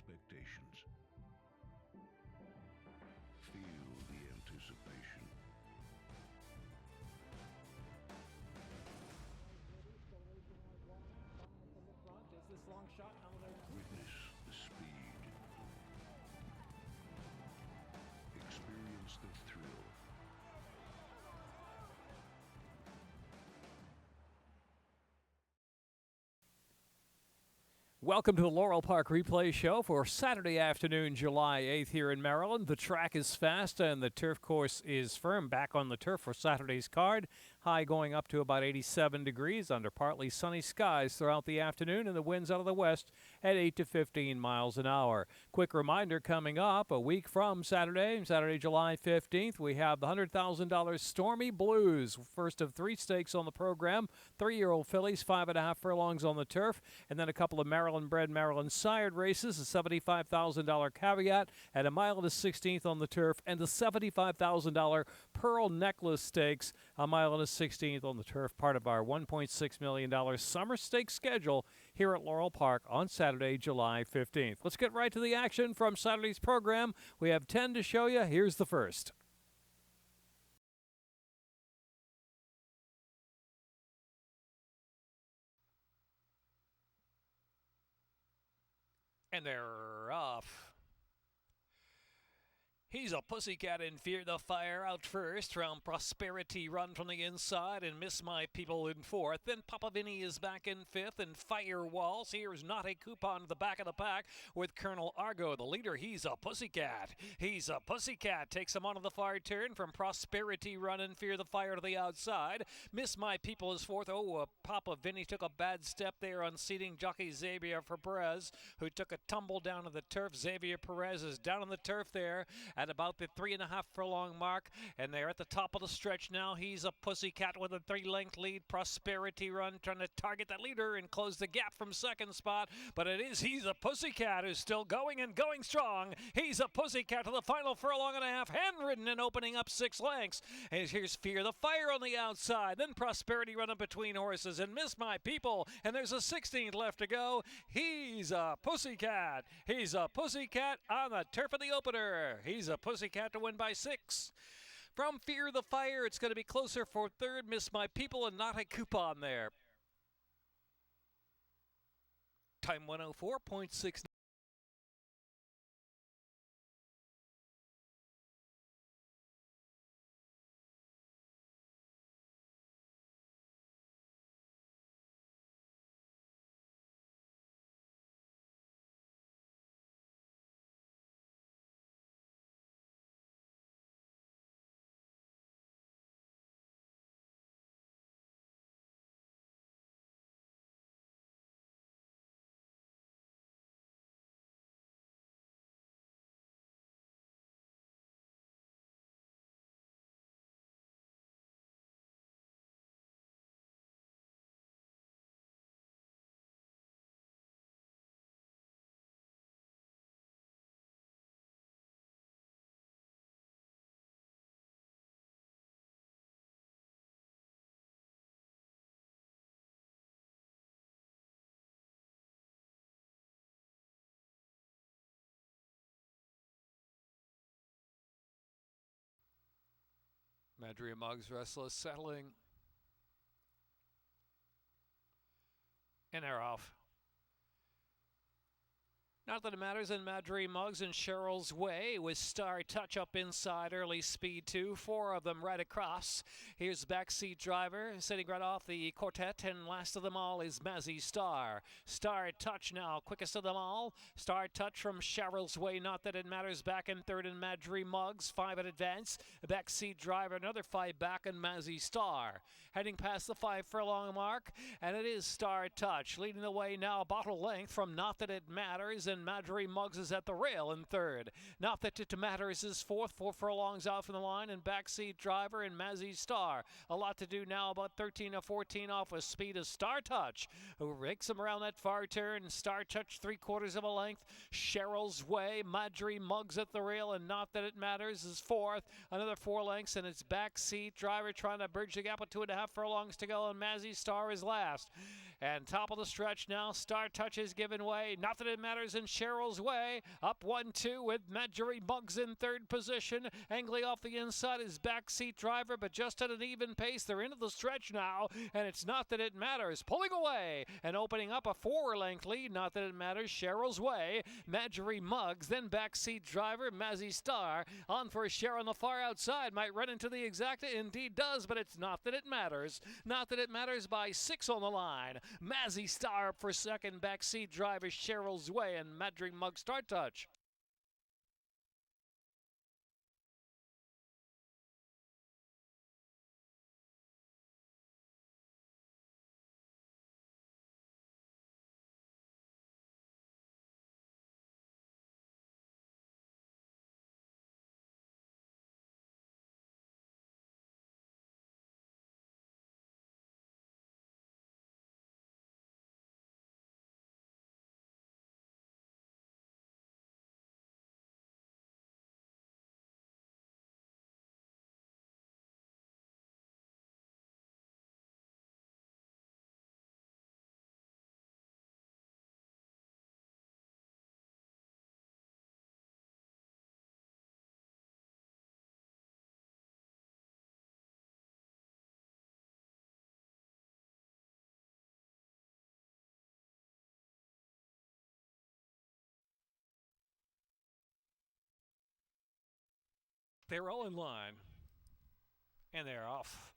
expectations. Feel the anticipation. This long shot, Witness the speed. Experience the thrill. Welcome to the Laurel Park Replay Show for Saturday afternoon, July 8th here in Maryland. The track is fast and the turf course is firm. Back on the turf for Saturday's card. High going up to about 87 degrees under partly sunny skies throughout the afternoon, and the winds out of the west at 8 to 15 miles an hour. Quick reminder coming up, a week from Saturday, July 15th, we have the $100,000 Stormy Blues. First of three stakes on the program. 3-year-old fillies, 5.5 furlongs on the turf, and then a couple of Maryland-bred, Maryland-sired races, a $75,000 caveat at a mile to 16th on the turf, and the $75,000 Pearl Necklace Stakes, a mile and a 16th on the turf, part of our $1.6 million summer stakes schedule here at Laurel Park on Saturday, July 15th. Let's get right to the action from Saturday's program. We have 10 to show you. Here's the first. And they're off. He's a pussycat in Fear the Fire out first. Round Prosperity Run from the inside and Miss My People in fourth. Then Papa Vinny is back in fifth and Fire Waltz. Here's Not a Coupon to the back of the pack with Colonel Argo, the leader. He's a pussycat. He's a pussycat. Takes him onto the far turn from Prosperity Run and Fear the Fire to the outside. Miss My People is fourth. Papa Vinny took a bad step there unseating jockey Xavier for Perez, who took a tumble down to the turf. Xavier Perez is down on the turf there at about the 3.5 furlong mark, and they're at the top of the stretch now. He's a pussycat with a 3-length lead. Prosperity Run trying to target that leader and close the gap from second spot, but He's a Pussycat who's still going and going strong. He's a Pussycat to the final furlong and a half, handridden and opening up 6 lengths. And here's Fear the Fire on the outside, then Prosperity Run in between horses and Miss My People, and there's a 16th left to go. He's a Pussycat. He's a Pussycat on the turf of the opener. He's a Pussycat to win by 6. From Fear the Fire, it's going to be closer for third. Miss My People and Not a Coupon there. Time 104.6. Madria Muggs restless, settling. And they're off. Not that it matters in Madry Muggs and Cheryl's Way with Star Touch up inside, early speed 2, 4 of them right across. Here's Backseat Driver sitting right off the quartet, and last of them all is Mazzy Star. Star Touch now, quickest of them all. Star Touch from Cheryl's Way, not that it matters, back in third in Madry Muggs, 5 in advance. Backseat Driver, another 5 back in Mazzy Star. Heading past the 5 furlong mark, and it is Star Touch leading the way now, bottle length from Not That It Matters, and Madry Muggs is at the rail in third. Not That It Matters is fourth, 4 furlongs out from the line, and Backseat Driver and Mazzy Star. A lot to do now, about 13 or 14 off with speed of Star Touch, who rakes him around that far turn. Star Touch 3/4 of a length. Cheryl's Way, Madry Muggs at the rail, and Not That It Matters is fourth. Another 4 lengths, and it's Backseat Driver trying to bridge the gap with 2.5 furlongs to go, and Mazzy Star is last. And top of the stretch now, Star Touch is giving way. Not that it matters in Cheryl's way. Up 1-2 with Marjorie Muggs in third position. Angling off the inside is backseat driver, but just at an even pace. They're into the stretch now, and it's not that it matters. Pulling away and opening up a 4-length lead. Not that it matters. Cheryl's way. Marjorie Muggs, then backseat driver Mazzy Star on for a share on the far outside. Might run into the exacta. Indeed does, but it's not that it matters. Not that it matters by 6 on the line. Mazzy Star up for second. Backseat driver Cheryl's way and Marjorie Muggs Star Touch. They're all in line, and they're off.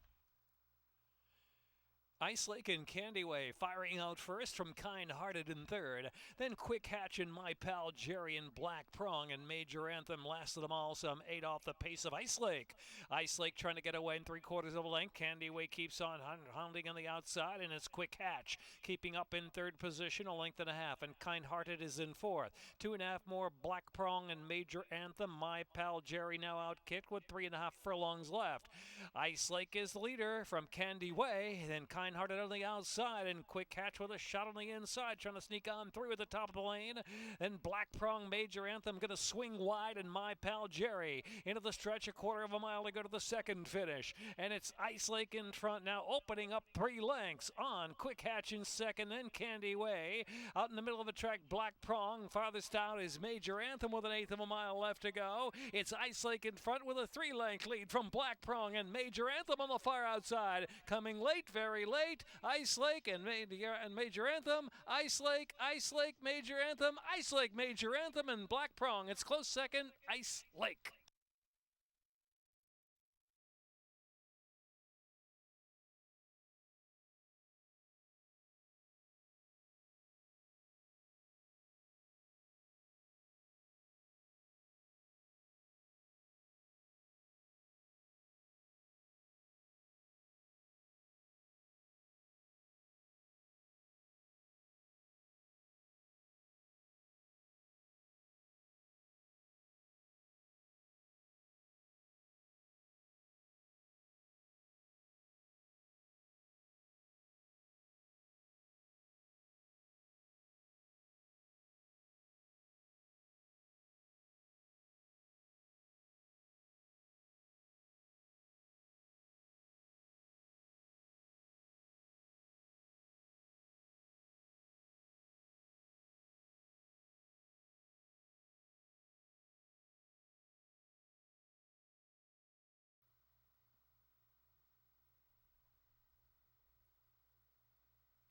Ice Lake and Candyway firing out first from Kind Hearted in third. Then Quick Hatch and My Pal Jerry and Black Prong and Major Anthem last of them all, some 8 off the pace of Ice Lake. Ice Lake trying to get away in 3/4 of a length. Candyway keeps on hounding on the outside, and it's Quick Hatch keeping up in third position, 1.5 lengths, and Kind Hearted is in fourth. 2.5 more Black Prong and Major Anthem. My Pal Jerry now outkicked with 3.5 furlongs left. Ice Lake is the leader from Candyway, then Kind Hearted on the outside, and Quick Catch with a shot on the inside, trying to sneak on through at the top of the lane. Then Black Prong Major Anthem going to swing wide, and My Pal Jerry into the stretch, 1/4 mile to go to the second finish. And it's Ice Lake in front now, opening up 3 lengths on Quick Hatch in second, then Candy Way. Out in the middle of the track, Black Prong. Farthest out is Major Anthem with 1/8 mile left to go. It's Ice Lake in front with a 3-length lead from Black Prong, and Major Anthem on the far outside. Coming late, very late. Ice Lake and Major Anthem. Ice Lake, Major Anthem. Ice Lake, Major Anthem, and Black Prong. It's close second, Ice Lake.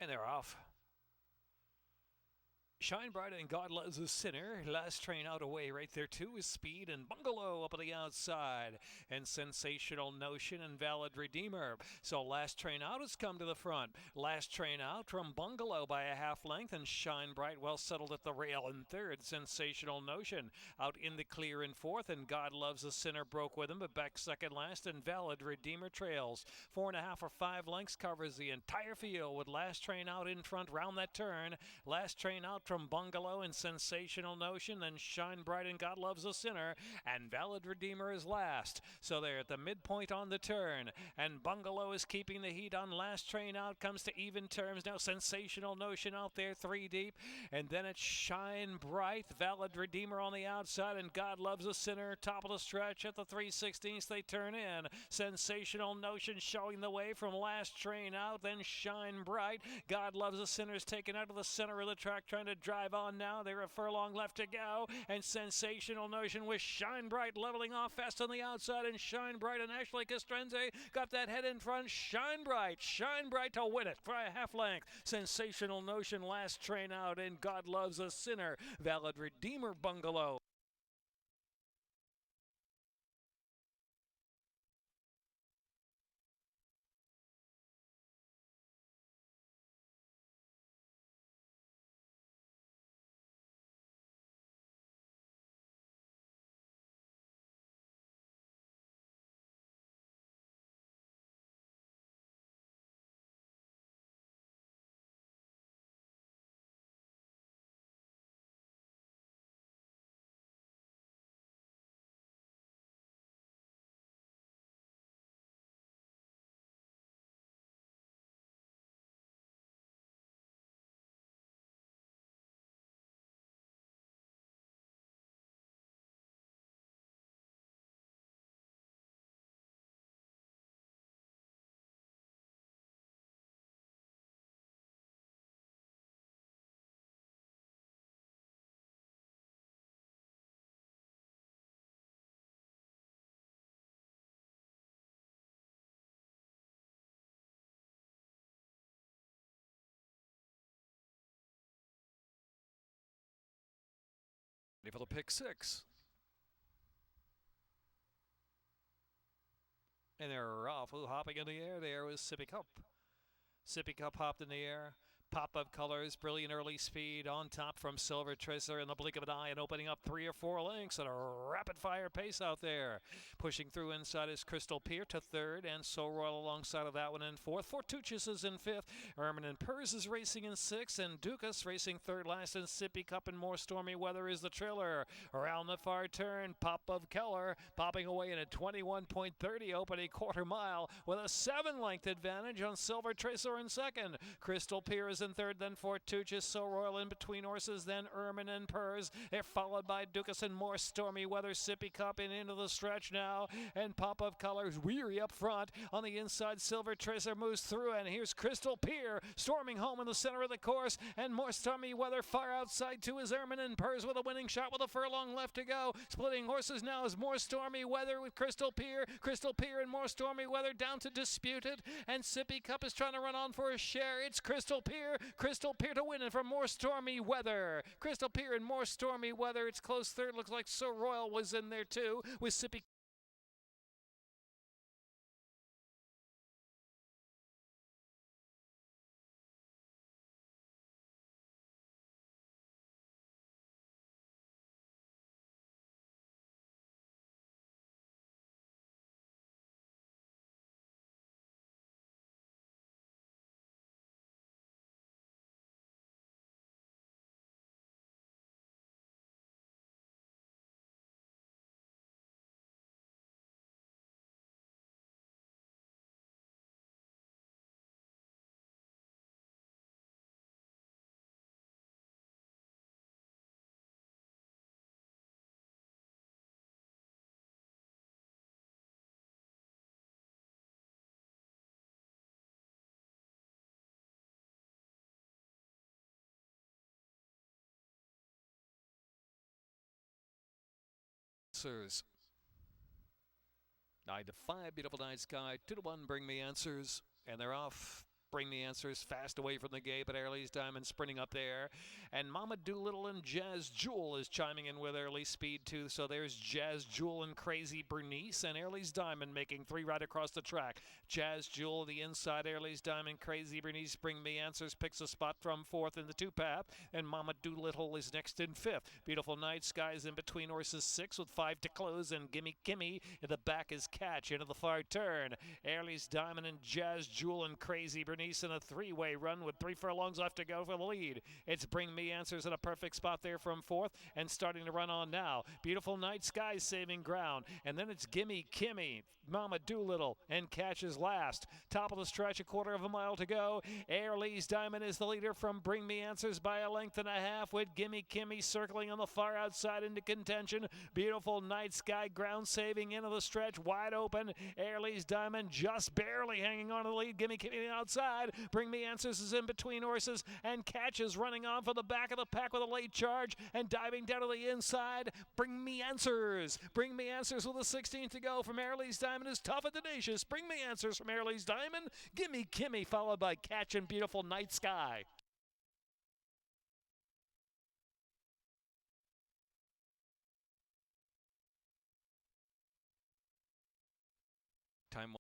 And they're off. Shine Bright and God Loves a Sinner. Last Train Out away right there too is Speed and Bungalow up on the outside. And Sensational Notion and Valid Redeemer. So Last Train Out has come to the front. Last Train Out from Bungalow by a 1/2 length, and Shine Bright well settled at the rail in third. Sensational Notion out in the clear in fourth, and God Loves a Sinner broke with him, but back second last, and Valid Redeemer trails. 4.5 or 5 lengths covers the entire field with Last Train Out in front round that turn. Last Train Out from Bungalow and Sensational Notion, then Shine Bright and God Loves a Sinner, and Valid Redeemer is last. So they're at the midpoint on the turn, and Bungalow is keeping the heat on. Last train out comes to even terms now. Sensational Notion out there 3 deep, and then it's Shine Bright, Valid Redeemer on the outside, and God Loves a Sinner top of the stretch at the 3/16. They turn in. Sensational Notion showing the way from last train out, then Shine Bright. God Loves a Sinner is taken out of the center of the track, trying to drive on now. They're a furlong left to go, and Sensational Notion with Shine Bright leveling off fast on the outside, and Shine Bright and Ashley Castrense got that head in front. Shine Bright to win it by a half length. Sensational Notion last train out, and God Loves a Sinner, Valid Redeemer, Bungalow. Ready for the pick 6. And they're off. Ooh, hopping in the air there was Sippy Cup. Sippy Cup hopped in the air. Pop of colors, brilliant early speed on top from Silver Tracer in the blink of an eye and opening up 3 or 4 lengths at a rapid fire pace out there. Pushing through inside is Crystal Pier to 3rd, and So Royal alongside of that one in 4th. Fortuchus is in 5th. Ermin and Purrs is racing in 6th, and Dukas racing 3rd last, and Sippy Cup and More Stormy Weather is the trailer. Around the far turn, Pop of Keller popping away in a 21.30 opening quarter mile with a 7-length advantage on Silver Tracer in 2nd. Crystal Pier is in 3rd, then Fortuchus, So Royal in between horses, then Ermin and Purrs. They're followed by Dukas and More Stormy Weather. Sippy Cup in into the stretch now, and Pop of Colors weary up front. On the inside, Silver Tracer moves through, and here's Crystal Pier storming home in the center of the course, and More Stormy Weather far outside too is Ermin and Purrs with a winning shot with a furlong left to go. Splitting horses now is More Stormy Weather with Crystal Pier and More Stormy Weather down to Disputed, and Sippy Cup is trying to run on for a share. It's Crystal Pier to win it from More Stormy Weather. Crystal Pier and More Stormy Weather. It's close 3rd. Looks like So Royal was in there too with Sippy. Answers. 9 to 5, Beautiful Night Sky. 2 to 1, Bring Me Answers. And they're off. Bring Me Answers fast away from the gate, but Airlie's Diamond sprinting up there. And Mama Doolittle and Jazz Jewel is chiming in with early speed too. So there's Jazz Jewel and Crazy Bernice, and Airlie's Diamond making 3 right across the track. Jazz Jewel the inside, Airlie's Diamond, Crazy Bernice, Bring Me Answers picks a spot from 4th in the 2-path, and Mama Doolittle is next in 5th. Beautiful Night Sky is in between horses 6 with 5 to close, and Gimme Kimmy in the back is Catch into the far turn. Airlie's Diamond and Jazz Jewel and Crazy Bernice Bernice in a three-way run with 3 furlongs left to go for the lead. It's Bring Me Answers in a perfect spot there from fourth and starting to run on now. Beautiful Night Sky saving ground. And then it's Gimme Kimmy, Mama Doolittle, and Catches last. Top of the stretch, a quarter of a mile to go. Air Lee's Diamond is the leader from Bring Me Answers by a length and a half, with Gimme Kimmy circling on the far outside into contention. Beautiful Night Sky ground saving into the stretch, wide open. Air Lee's Diamond just barely hanging on to the lead. Gimme Kimmy outside. Bring Me Answers is in between horses, and Catches running on for the back of the pack with a late charge and diving down to the inside. Bring Me Answers. Bring Me Answers with a 16th to go from Air Lee's Diamond is tough and tenacious. Bring Me Answers from Air Lee's Diamond. Gimme Kimmy followed by Catch and Beautiful Night Sky. Time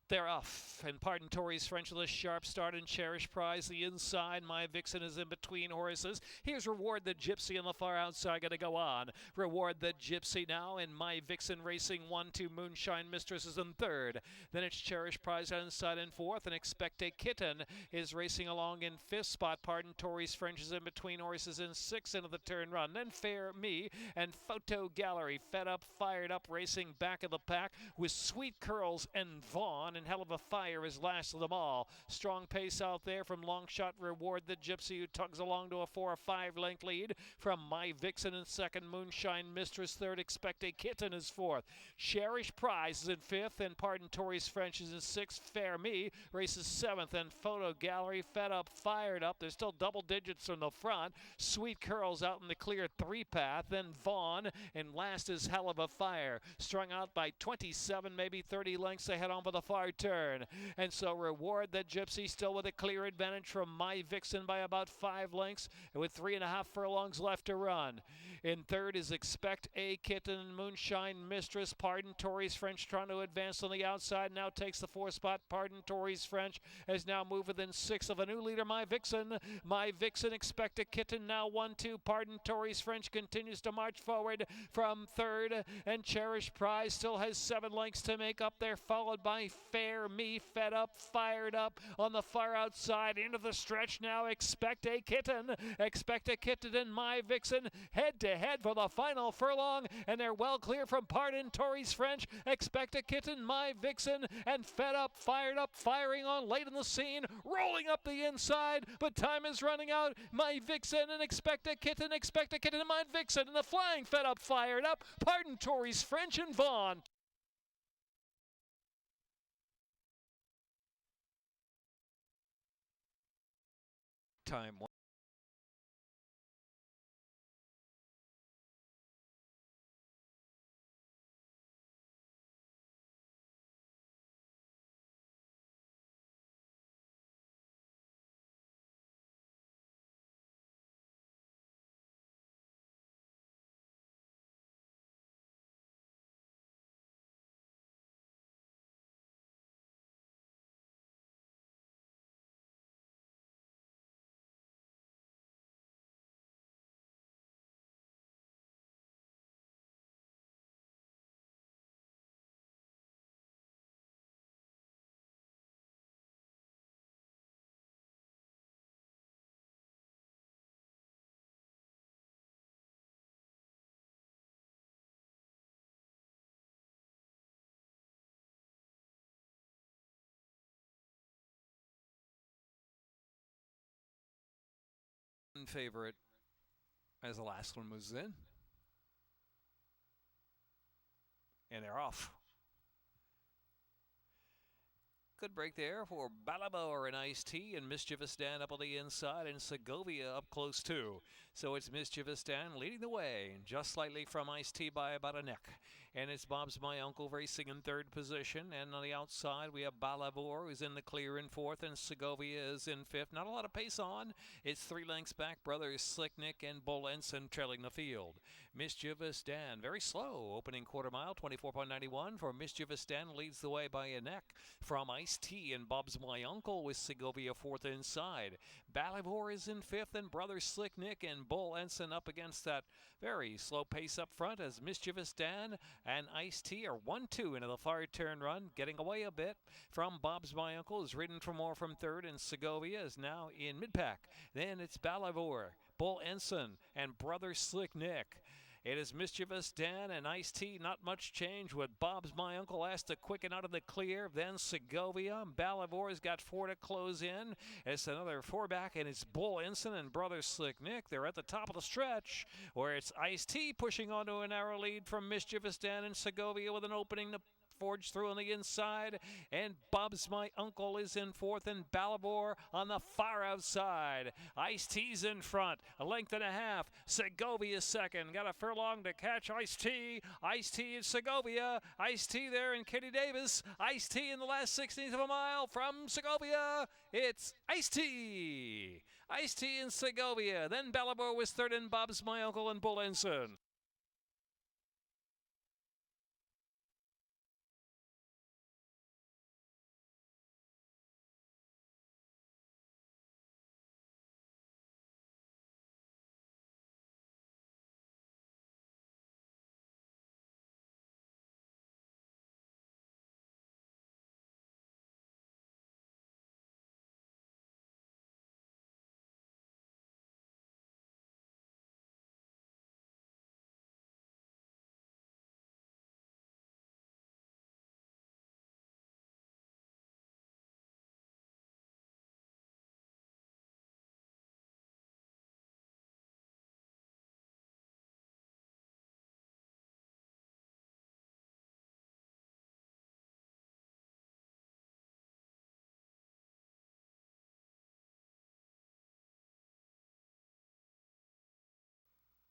they're off, and Pardon Tori's French with a sharp start and Cherish Prize. The inside, My Vixen is in between horses. Here's Reward the Gypsy on the far outside, going to go on. Reward the Gypsy now, and My Vixen racing 1-2. Moonshine Mistress is in third. Then it's Cherish Prize outside in fourth, and Expect a Kitten is racing along in fifth spot. Pardon Tori's French is in between horses in sixth into the turn run. Then Fair Me and Photo Gallery, fed up, fired up, racing back of the pack with Sweet Curls and Vaughn. And Hell of a Fire is last of them all. Strong pace out there from Longshot Reward the Gypsy, who tugs along to a 4 or 5 length lead from My Vixen in second. Moonshine Mistress third. Expect a Kitten is fourth. Cherish Prize is in fifth, and Pardon Tori's French is in sixth. Fair Me races seventh, and Photo Gallery, fed up, fired up. There's still double digits from the front. Sweet Curls out in the clear 3 path, then Vaughn, and last is Hell of a Fire, strung out by 27, maybe 30 lengths. They head on for the far turn. And so Reward the Gypsy still with a clear advantage from My Vixen by about 5 lengths, with 3.5 furlongs left to run. In third is Expect a Kitten. Moonshine Mistress, Pardon Tori's French trying to advance on the outside, now takes the 4th spot. Pardon Tori's French has now moved within 6 of a new leader, My Vixen. My Vixen, Expect a Kitten now 1-2. Pardon Tori's French continues to march forward from third, and Cherish Prize still has 7 lengths to make up there, followed by Fair Me, fed up, fired up on the far outside into the stretch now. Expect a Kitten. Expect a Kitten and My Vixen head to head for the final furlong, and they're well clear from Pardon Tori's French. Expect a Kitten, My Vixen, and fed up, fired up, firing on late in the scene, rolling up the inside, but time is running out. My Vixen and Expect a Kitten and My Vixen, and the flying fed up, fired up, Pardon Tori's French and Vaughn. Time favorite as the last one moves in. And they're off. Good break there for Balabor and Ice Tea, and Mischievous Dan up on the inside, and Segovia up close too. So it's Mischievous Dan leading the way, just slightly from Ice Tea by about a neck. And it's Bob's My Uncle racing in third position. And on the outside, we have Balabor, who's in the clear in fourth, and Segovia is in fifth. Not a lot of pace on. It's 3 lengths back. Brothers Slick Nick and Bull Ensign trailing the field. Mischievous Dan, very slow. Opening quarter mile, 24.91 for Mischievous Dan, leads the way by a neck from Ice Tea and Bob's My Uncle with Segovia fourth inside. Balabor is in fifth, and Brothers Slick Nick and Bull Ensign up against that very slow pace up front as Mischievous Dan and Ice Tea are 1-2 into the far turn run, getting away a bit from Bob's My Uncle, is ridden for more from third, and Segovia is now in mid-pack. Then it's Balabor, Bull Ensign, and Brother Slick Nick. It is Mischievous Dan and Ice Tea. Not much change with Bob's My Uncle asked to quicken out of the clear. Then Segovia. Balavor's got 4 to close in. It's another 4 back, and it's Bull Ensign and Brother Slick Nick. They're at the top of the stretch, where it's Ice Tea pushing onto a narrow lead from Mischievous Dan and Segovia with an opening to forge through on the inside, and Bob's My Uncle is in fourth, and Balabor on the far outside. Ice Tea's in front, a length and a half. Segovia second, got a furlong to catch Ice Tea. Ice Tea and Segovia. Ice Tea there and Katie Davis. Ice Tea in the last 16th of a mile from Segovia. It's Ice Tea. Ice Tea and Segovia. Then Balabor was third, and Bob's My Uncle and Bull Ensign.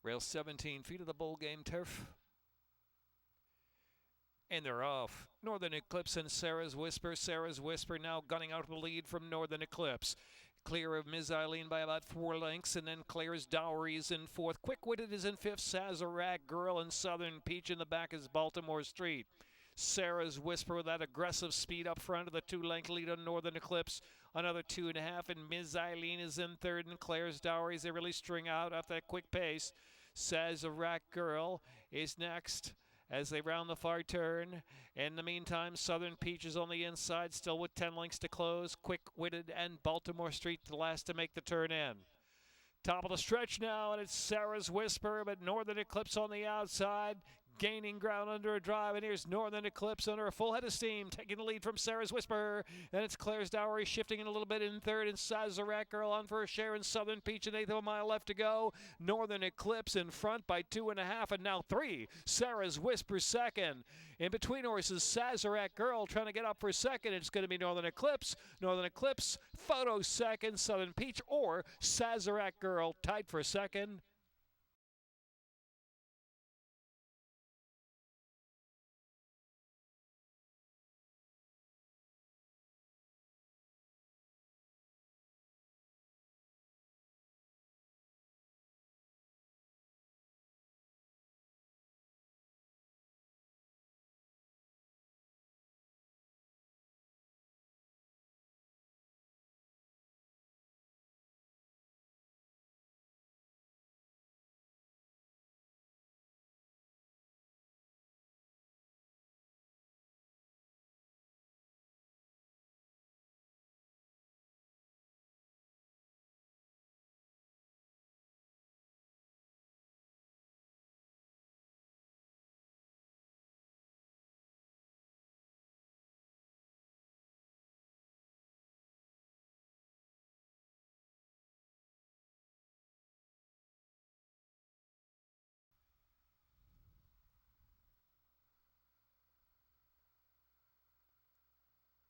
Rail 17 feet of the bowl game turf. And they're off. Northern Eclipse and Sarah's Whisper. Sarah's Whisper now gunning out the lead from Northern Eclipse. Clear of Ms. Eileen by about 4 lengths, and then Claire's Dowry is in fourth. Quick-Witted is in fifth. Sazerac Girl and Southern Peach in the back is Baltimore Street. Sarah's Whisper with that aggressive speed up front of the 2-length lead on Northern Eclipse. Another 2.5, and Ms. Eileen is in third, and Claire's Dowry, they really string out off that quick pace. Sazerac Girl is next as they round the far turn. In the meantime, Southern Peach is on the inside, still with 10 lengths to close. Quick-Witted and Baltimore Street the last to make the turn in. Top of the stretch now, and it's Sarah's Whisper, but Northern Eclipse on the outside, gaining ground under a drive, and here's Northern Eclipse under a full head of steam, taking the lead from Sarah's Whisper. Then it's Claire's Dowry shifting in a little bit in third, and Sazerac Girl on for a share, and Southern Peach, an eighth of a mile left to go. Northern Eclipse in front by 2.5, and now 3. Sarah's Whisper second. In between horses, Sazerac Girl trying to get up for second. It's going to be Northern Eclipse. Northern Eclipse, Photo second, Southern Peach, or Sazerac Girl tied for second.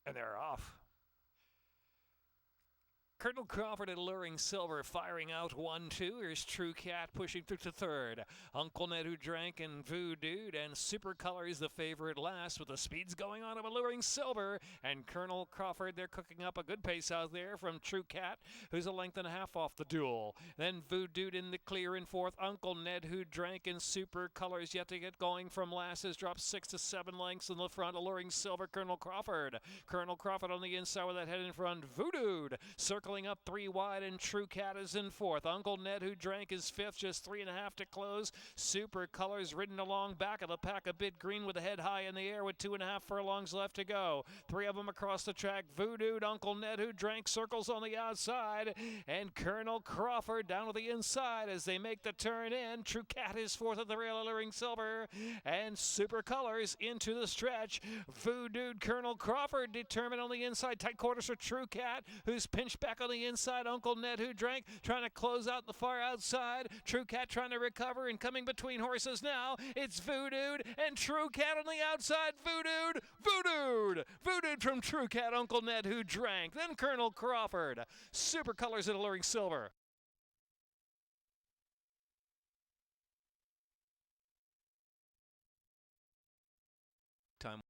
And they're off. Colonel Crawford and Alluring Silver firing out 1-2. Here's True Cat pushing through to third. Uncle Ned Who Drank and Voodoo and Super Colors the favorite last with the speeds going on of Alluring Silver. And Colonel Crawford, they're cooking up a good pace out there from True Cat, who's a length and a half off the duel. Then Voodoo in the clear in fourth. Uncle Ned Who Drank and Super Colors yet to get going from last has dropped 6 to 7 lengths in the front. Alluring Silver, Colonel Crawford. Colonel Crawford on the inside with that head in front. Voodoo circling up 3 wide, and True Cat is in fourth. Uncle Ned Who Drank is fifth, just 3.5 to close. Super Colors ridden along back of the pack, a bit green with the head high in the air with 2.5 furlongs left to go. 3 of them across the track. Voodoo, Uncle Ned Who Drank circles on the outside, and Colonel Crawford down to the inside as they make the turn in. True Cat is fourth at the rail, Alluring Silver, and Super Colors into the stretch. Voodoo, Colonel Crawford determined on the inside. Tight quarters for True Cat, who's pinched back on the inside. Uncle Ned Who Drank trying to close out the far outside. True Cat trying to recover and coming between horses now. It's Voodoo and True Cat on the outside. Voodoo from True Cat, Uncle Ned Who Drank. Then Colonel Crawford. Super Colors at Alluring Silver. Time.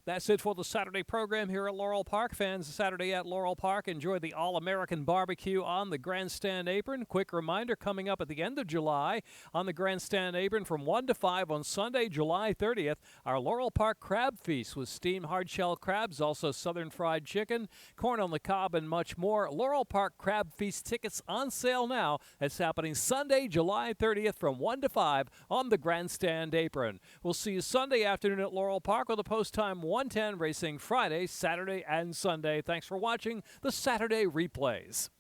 That's it for the Saturday program here at Laurel Park. Fans, Saturday at Laurel Park, enjoy the All-American Barbecue on the Grandstand Apron. Quick reminder, coming up at the end of July on the Grandstand Apron from 1 to 5 on Sunday, July 30th, our Laurel Park Crab Feast with steamed hard-shell crabs, also southern fried chicken, corn on the cob, and much more. Laurel Park Crab Feast tickets on sale now. That's happening Sunday, July 30th from 1 to 5 on the Grandstand Apron. We'll see you Sunday afternoon at Laurel Park with a post time 1:10, racing Friday, Saturday, and Sunday. Thanks for watching the Saturday replays.